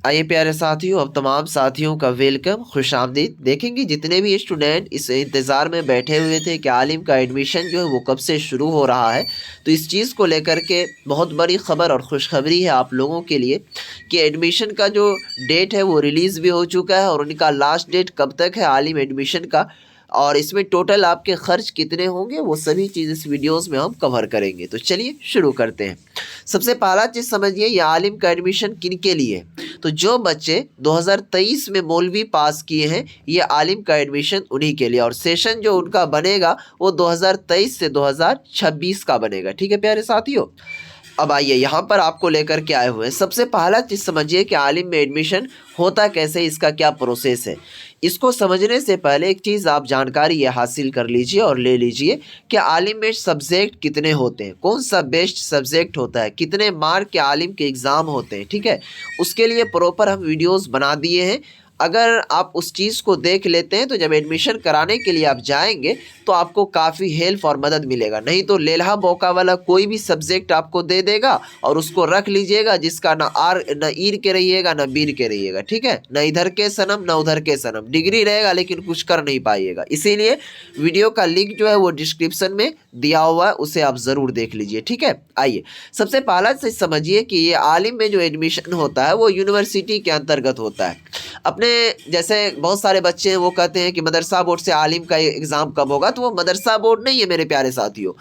आइए प्यारे साथियों, अब तमाम साथियों का वेलकम, खुशामदीद। देखेंगे जितने भी स्टूडेंट इस इंतज़ार में बैठे हुए थे कि आलिम का एडमिशन जो है वो कब से शुरू हो रहा है, तो इस चीज़ को लेकर के बहुत बड़ी ख़बर और खुशखबरी है आप लोगों के लिए कि एडमिशन का जो डेट है वो रिलीज़ भी हो चुका है और उनका लास्ट डेट कब तक है आलिम एडमिशन का, और इसमें टोटल आपके खर्च कितने होंगे वो सभी चीज़ इस वीडियोस में हम कवर करेंगे। तो चलिए शुरू करते हैं। सबसे पहला चीज़ समझिए, ये आलिम का एडमिशन किन के लिए है। तो जो बच्चे 2023 में मौलवी पास किए हैं, ये आलिम का एडमिशन उन्हीं के लिए, और सेशन जो उनका बनेगा वो 2023 से 2026 का बनेगा। ठीक है प्यारे साथियों, अब आइए यहाँ पर आपको लेकर के आए हुए हैं। सबसे पहला चीज़ समझिए कि आलिम में एडमिशन होता कैसे, इसका क्या प्रोसेस है। इसको समझने से पहले एक चीज़ आप जानकारी ये हासिल कर लीजिए और ले लीजिए कि आलिम में सब्जेक्ट कितने होते हैं, कौन सा बेस्ट सब्जेक्ट होता है, कितने मार्क के आलिम के एग्ज़ाम होते हैं। ठीक है, उसके लिए प्रॉपर हम वीडियोस बना दिए हैं। अगर आप उस चीज़ को देख लेते हैं तो जब एडमिशन कराने के लिए आप जाएंगे तो आपको काफ़ी हेल्प और मदद मिलेगा। नहीं तो लेल्हा मौका वाला कोई भी सब्जेक्ट आपको दे देगा और उसको रख लीजिएगा, जिसका ना आर ना ईर के रहिएगा ना बीर के रहिएगा। ठीक है, ना इधर के सनम ना उधर के सनम, डिग्री रहेगा लेकिन कुछ कर नहीं पाइएगा। इसीलिए वीडियो का लिंक जो है वो डिस्क्रिप्शन में दिया हुआ है, उसे आप ज़रूर देख लीजिए। ठीक है, आइए सबसे पहला से समझिए कि ये आलिम में जो एडमिशन होता है वो यूनिवर्सिटी के अंतर्गत होता है। अपने जैसे बहुत सारे बच्चे हैं वो कहते हैं कि मदरसा बोर्ड से आलिम का एग्ज़ाम कब होगा, तो वो मदरसा बोर्ड नहीं है मेरे प्यारे साथियों।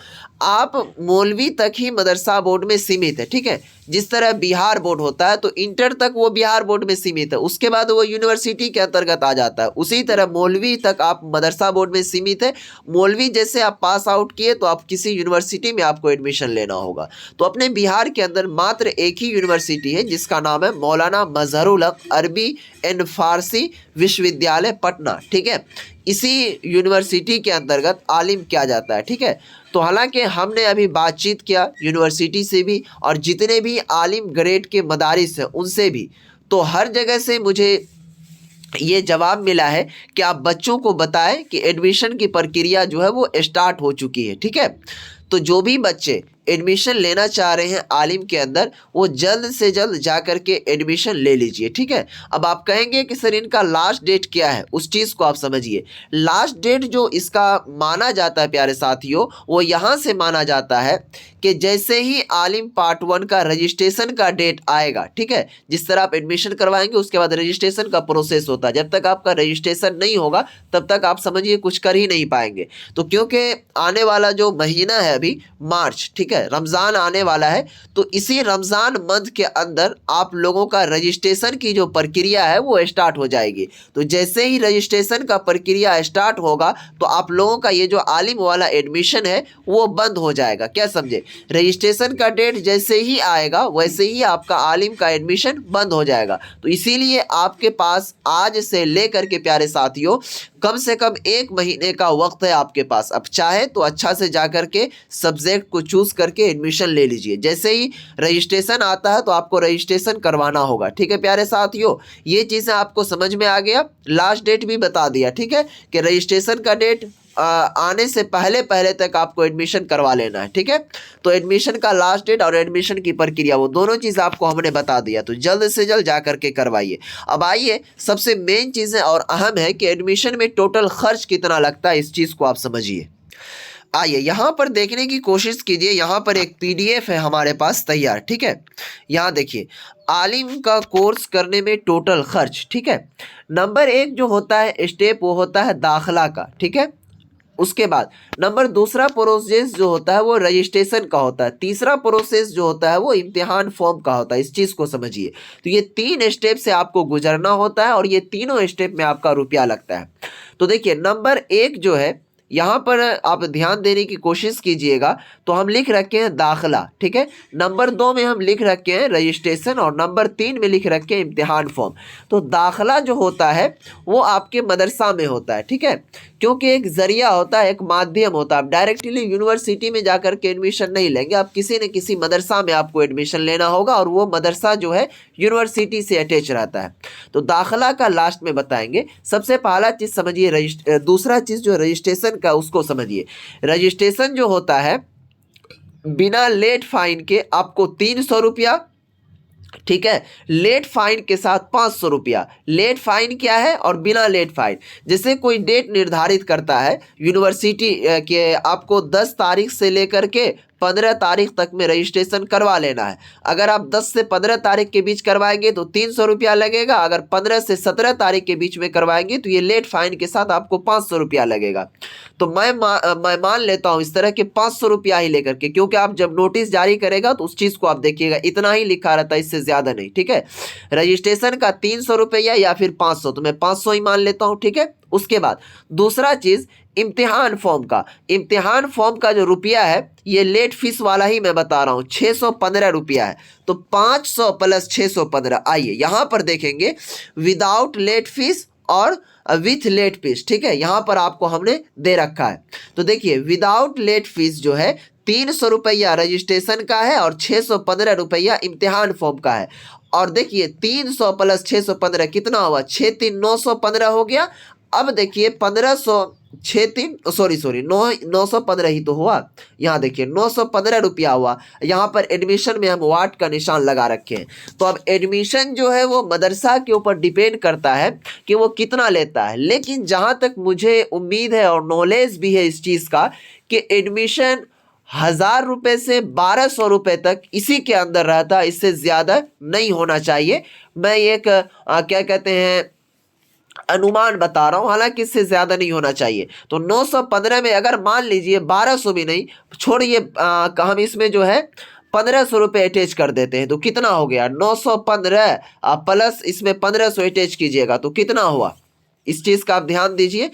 आप मौलवी तक ही मदरसा बोर्ड में सीमित है। ठीक है, जिस तरह बिहार बोर्ड होता है तो इंटर तक वो बिहार बोर्ड में सीमित है, उसके बाद वो यूनिवर्सिटी के अंतर्गत आ जाता है। उसी तरह मौलवी तक आप मदरसा बोर्ड में सीमित है। मौलवी जैसे आप पास आउट किए तो आप किसी यूनिवर्सिटी में आपको एडमिशन लेना होगा। तो अपने बिहार के अंदर मात्र एक ही यूनिवर्सिटी है जिसका नाम है मौलाना मजहरुल हक अरबी एंड फारसी विश्वविद्यालय पटना। ठीक है, इसी यूनिवर्सिटी के अंतर्गत आलिम किया जाता है। ठीक है, तो हालांकि हमने अभी बातचीत किया यूनिवर्सिटी से भी और जितने भी आलिम ग्रेड के मदारिस हैं उनसे भी, तो हर जगह से मुझे ये जवाब मिला है कि आप बच्चों को बताएं कि एडमिशन की प्रक्रिया जो है वो स्टार्ट हो चुकी है। ठीक है, तो जो भी बच्चे एडमिशन लेना चाह रहे हैं आलिम के अंदर, वो जल्द से जल्द जा कर के एडमिशन ले लीजिए। ठीक है, अब आप कहेंगे कि सर इनका लास्ट डेट क्या है, उस चीज़ को आप समझिए। लास्ट डेट जो इसका माना जाता है प्यारे साथियों, वो यहाँ से माना जाता है कि जैसे ही आलिम पार्ट 1 का रजिस्ट्रेशन का डेट आएगा। ठीक है, जिस तरह आप एडमिशन करवाएंगे उसके बाद रजिस्ट्रेशन का प्रोसेस होता है। जब तक आपका रजिस्ट्रेशन नहीं होगा तब तक आप समझिए कुछ कर ही नहीं पाएंगे। तो क्योंकि आने वाला जो महीना है अभी मार्च, ठीक है, रमज़ान आने वाला है, तो इसी रमज़ान मंथ के अंदर आप लोगों का रजिस्ट्रेशन की जो प्रक्रिया है वो स्टार्ट हो जाएगी। तो जैसे ही रजिस्ट्रेशन का प्रक्रिया स्टार्ट होगा तो आप लोगों का ये जो आलिम वाला एडमिशन है वो बंद हो जाएगा। क्या समझे, रजिस्ट्रेशन का डेट जैसे ही आएगा वैसे ही आपका आलिम का एडमिशन बंद हो जाएगा। तो इसीलिए आपके पास आज से लेकर के प्यारे साथियों कम से कम 1 महीने का वक्त है आपके पास। अब चाहे तो अच्छा से जाकर के सब्जेक्ट को चूज करके एडमिशन ले लीजिए। जैसे ही रजिस्ट्रेशन आता है तो आपको रजिस्ट्रेशन करवाना होगा। ठीक है प्यारे साथियों, ये चीज़ें आपको समझ में आ गया। लास्ट डेट भी बता दिया। ठीक है, कि रजिस्ट्रेशन का डेट आने से पहले पहले तक आपको एडमिशन करवा लेना है। ठीक है, तो एडमिशन का लास्ट डेट और एडमिशन की प्रक्रिया वो दोनों चीज़ आपको हमने बता दिया, तो जल्द से जल्द जा करके करवाइए। अब आइए सबसे मेन चीज़ें और अहम है कि एडमिशन में टोटल खर्च कितना लगता है, इस चीज़ को आप समझिए। आइए यहाँ पर देखने की कोशिश कीजिए। यहाँ पर एक पीडीएफ है हमारे पास तैयार। ठीक है, यहाँ देखिए आलिम का कोर्स करने में टोटल खर्च। ठीक है, नंबर 1 जो होता है स्टेप वो होता है दाखला का। ठीक है, उसके बाद नंबर दूसरा प्रोसेस जो होता है वो रजिस्ट्रेशन का होता है। तीसरा प्रोसेस जो होता है वो इम्तिहान फॉर्म का होता है। इस चीज़ को समझिए। तो ये 3 स्टेप से आपको गुजरना होता है और ये तीनों स्टेप में आपका रुपया लगता है। तो देखिए नंबर 1 जो है, यहाँ पर आप ध्यान देने की कोशिश कीजिएगा, तो हम लिख रखे हैं दाखला। ठीक है, नंबर 2 में हम लिख रखे हैं रजिस्ट्रेशन और नंबर 3 में लिख रखे हैं इम्तिहान फॉर्म। तो दाखला जो होता है वो आपके मदरसा में होता है। ठीक है, क्योंकि एक जरिया होता है, एक माध्यम होता है। आप डायरेक्टली यूनिवर्सिटी में जाकर के एडमिशन नहीं लेंगे, आप किसी न किसी मदरसा में आपको एडमिशन लेना होगा और वो मदरसा जो है यूनिवर्सिटी से अटैच रहता है। तो दाखला का लास्ट में बताएंगे। सबसे पहला चीज़ समझिए, दूसरा चीज़ जो रजिस्ट्रेशन का उसको समझिए। रजिस्ट्रेशन जो होता है बिना लेट फाइन के आपको 300 रुपया ठीक है। लेट फाइन के साथ 500 रुपया। लेट फाइन क्या है और बिना लेट फाइन, जैसे कोई डेट निर्धारित करता है यूनिवर्सिटी के, आपको 10 तारीख से लेकर के 15 तारीख तक में रजिस्ट्रेशन करवा लेना है। अगर आप 10 से 15 तारीख के बीच करवाएंगे तो 300 रुपया लगेगा। अगर 15 से 17 तारीख के बीच में करवाएंगे तो ये लेट फाइन के साथ आपको 500 रुपया लगेगा। तो मैं मान लेता हूँ इस तरह के 500 रुपया ही लेकर के, क्योंकि आप जब नोटिस जारी करेगा तो उस चीज़ को आप देखिएगा, इतना ही लिखा रहता है, इससे ज़्यादा नहीं। ठीक है, रजिस्ट्रेशन का 300 रुपया या फिर 500, तो मैं 500 ही मान लेता हूँ। ठीक है, उसके बाद दूसरा चीज़ इम्तिहान फॉर्म का। इम्तिहान फॉर्म का जो रुपया है ये लेट फीस वाला ही मैं बता रहा हूँ, 615 रुपया है। तो 500 प्लस 615, आइए यहाँ पर देखेंगे विदाउट लेट फीस और विथ लेट फीस। ठीक है, यहाँ पर आपको हमने दे रखा है। तो देखिए विदाउट लेट फीस जो है 300 रुपया रजिस्ट्रेशन का है और 615 रुपया इम्तिहान फॉर्म का है। और देखिए 300 प्लस 615 कितना हुआ, 6 3 915 हो गया। अब देखिए 1500 6 3 सॉरी 915 ही तो हुआ। यहाँ देखिए 915 रुपया हुआ। यहाँ पर एडमिशन में हम वाट का निशान लगा रखे हैं। तो अब एडमिशन जो है वो मदरसा के ऊपर डिपेंड करता है कि वो कितना लेता है, लेकिन जहाँ तक मुझे उम्मीद है और नॉलेज भी है इस चीज़ का कि एडमिशन 1000 रुपये से 1200 रुपये तक इसी के अंदर रहता है, इससे ज़्यादा नहीं होना चाहिए। मैं एक क्या कहते हैं अनुमान बता रहा हूँ, हालांकि इससे ज़्यादा नहीं होना चाहिए। तो 915 में अगर मान लीजिए 1200 भी नहीं, छोड़िए हम इसमें जो है 1500 रुपये अटैच कर देते हैं, तो कितना हो गया 915 प्लस इसमें 1500 अटैच कीजिएगा तो कितना हुआ, इस चीज़ का आप ध्यान दीजिए।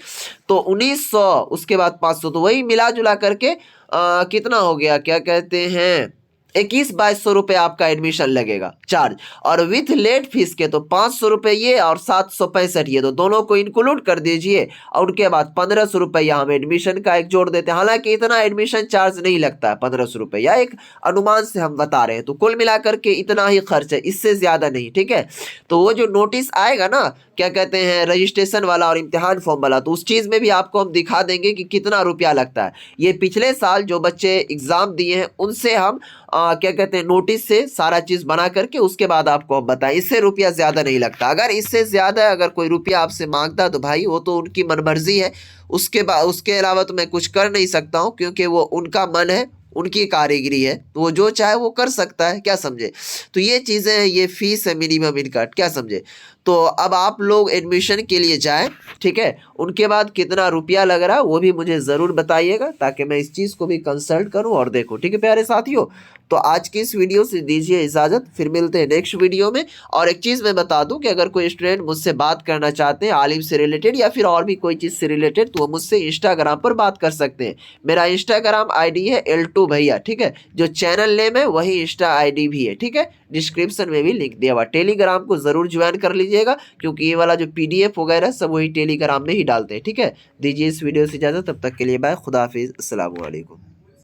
तो 1900 उसके बाद 500, तो वही मिला जुला करके कितना हो गया, क्या कहते हैं 21-2200 रुपये आपका एडमिशन लगेगा चार्ज। और विथ लेट फीस के तो 500 रुपये ये और 765 ये, तो दोनों को इंक्लूड कर दीजिए और उनके बाद 1500 रुपया हम एडमिशन का एक जोड़ देते हैं। हालांकि इतना एडमिशन चार्ज नहीं लगता है, 1500 रुपया एक अनुमान से हम बता रहे हैं। तो कुल मिलाकर के इतना ही खर्च है, इससे ज़्यादा नहीं। ठीक है, तो वो जो नोटिस आएगा ना क्या कहते हैं रजिस्ट्रेशन वाला और इम्तिहान फॉर्म वाला, तो उस चीज़ में भी आपको हम दिखा देंगे कि कितना रुपया लगता है। ये पिछले साल जो बच्चे एग्ज़ाम दिए हैं उनसे हम क्या कहते हैं नोटिस से सारा चीज़ बना करके उसके बाद आपको हम बताएं, इससे रुपया ज़्यादा नहीं लगता। अगर इससे ज़्यादा अगर कोई रुपया आपसे मांगता तो भाई वो तो उनकी मनमर्जी है, उसके अलावा तो मैं कुछ कर नहीं सकता हूँ, क्योंकि वो उनका मन है, उनकी कारीगरी है, तो वो जो चाहे वो कर सकता है, क्या समझे। तो ये चीज़ें हैं, ये फीस है मिनिमम इनकट, क्या समझे। तो अब आप लोग एडमिशन के लिए जाएं, ठीक है, उनके बाद कितना रुपया लग रहा है वो भी मुझे ज़रूर बताइएगा, ताकि मैं इस चीज़ को भी कंसल्ट करूं और देखूं। ठीक है प्यारे साथियों, तो आज की इस वीडियो से दीजिए इजाज़त, फिर मिलते हैं नेक्स्ट वीडियो में। और एक चीज़ मैं बता दूं कि अगर कोई स्टूडेंट मुझसे बात करना चाहते हैं आलिम से रिलेटेड या फिर और भी कोई चीज़ से रिलेटेड, तो वो मुझसे इंस्टाग्राम पर बात कर सकते हैं। मेरा इंस्टाग्राम ID है L2 भैया। ठीक है, जो चैनल नेम है वही इंस्टा ID भी है। ठीक है, डिस्क्रिप्शन में भी लिंक दिया हुआ। टेलीग्राम को ज़रूर ज्वाइन कर लीजिएगा, क्योंकि ये वाला जो PDF वगैरह सब वही टेलीग्राम में ही डालते हैं। ठीक है, दीजिए इस वीडियो से इजाज़त, तब तक के लिए बाय, खुदा हाफिज़, अस्सलाम वालेकुम।